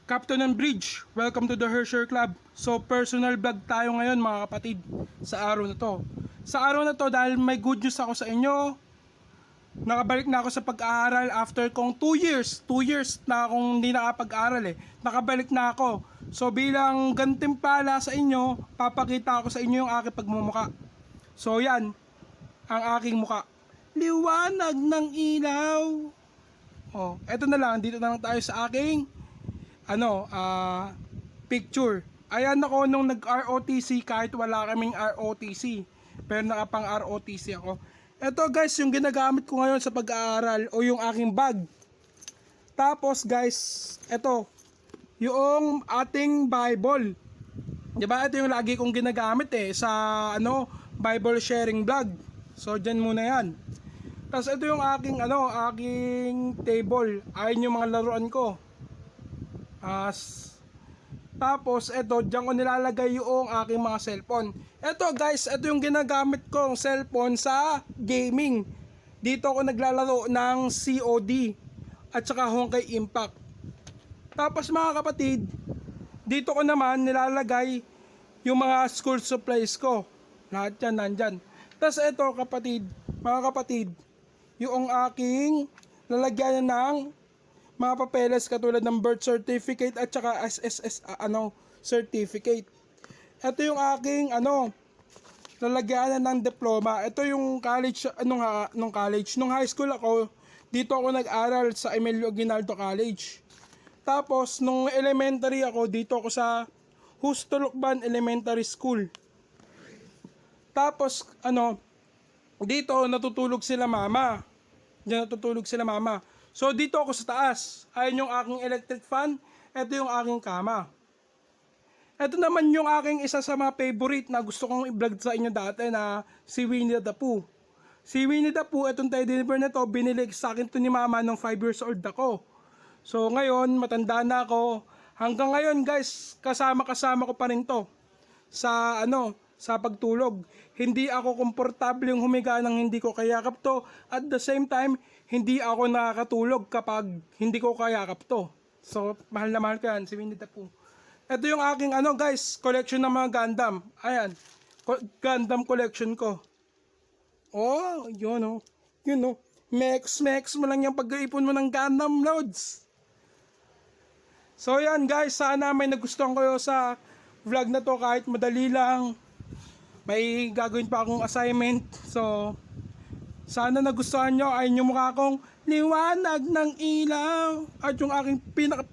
Captain and Bridge, welcome to the Hersher Club. So personal vlog tayo ngayon mga kapatid sa araw na to. Sa araw na to dahil may good news ako sa inyo. Nakabalik na ako sa pag-aaral after kong 2 years na akong hindi nakapag-aaral Nakabalik na ako. So bilang gantimpala sa inyo, papakita ko sa inyo yung aking pagmumuka. So yan, ang aking muka. Liwanag ng ilaw. Oh, eto na lang, dito na lang tayo sa aking picture. Ayan ako nung nag-ROTC kahit wala kaming ROTC. Pero nakapang ROTC ako. Ito guys, yung ginagamit ko ngayon sa pag-aaral o yung aking bag. Tapos guys, ito, yung ating Bible. Diba? Ito yung lagi kong ginagamit sa Bible sharing vlog. So dyan muna yan. Tapos ito yung aking aking table. Ayan yung mga laruan ko. Tapos ito, diyan ko nilalagay yung aking mga cellphone. Ito guys, ito yung ginagamit kong cellphone sa gaming. Dito ako naglalaro ng COD at saka Honkai Impact. Tapos mga kapatid, dito ko naman nilalagay yung mga school supplies ko. Lahat yan nandyan. Tapos ito kapatid, mga kapatid, yung aking lalagyan ng mga papeles katulad ng birth certificate at saka SSS certificate. Ito yung aking lalagyan ng diploma. Ito yung college nung high school ako, dito ako nag-aral sa Emilio Aguinaldo College. Tapos nung elementary ako, dito ako sa Justo Lucban Elementary School. Tapos dito natutulog sila mama. Diyan natutulog sila mama. So dito ako sa taas. Ayan yung aking electric fan. Ito yung aking kama. Ito naman yung aking isa sa mga favorite na gusto kong i-vlog sa inyo dati na si Winnie the Pooh. Si Winnie the Pooh, itong teddy bear na to, binili sa akin to ni mama nung 5 years old ako. So ngayon, matanda na ako. Hanggang ngayon guys, kasama ko pa rin to sa sa pagtulog. Hindi ako komportable yung humiga nang hindi ko kayakap to. At the same time, hindi ako nakakatulog kapag hindi ko kayakap to. So, mahal na mahal ko yan, si Winnie the Pooh. Ito yung aking guys, collection ng mga Gundam. Ayan, Gundam collection ko. Oh, yun Yun Mex mo lang yung pag-iipon mo ng Gundam loads. So yan guys, sana may nagustuhan kayo sa vlog na to kahit madali lang. May gagawin pa akong assignment. So, sana nagustuhan nyo. Ayun yung mukha kong liwanag ng ilaw. At yung aking pinaka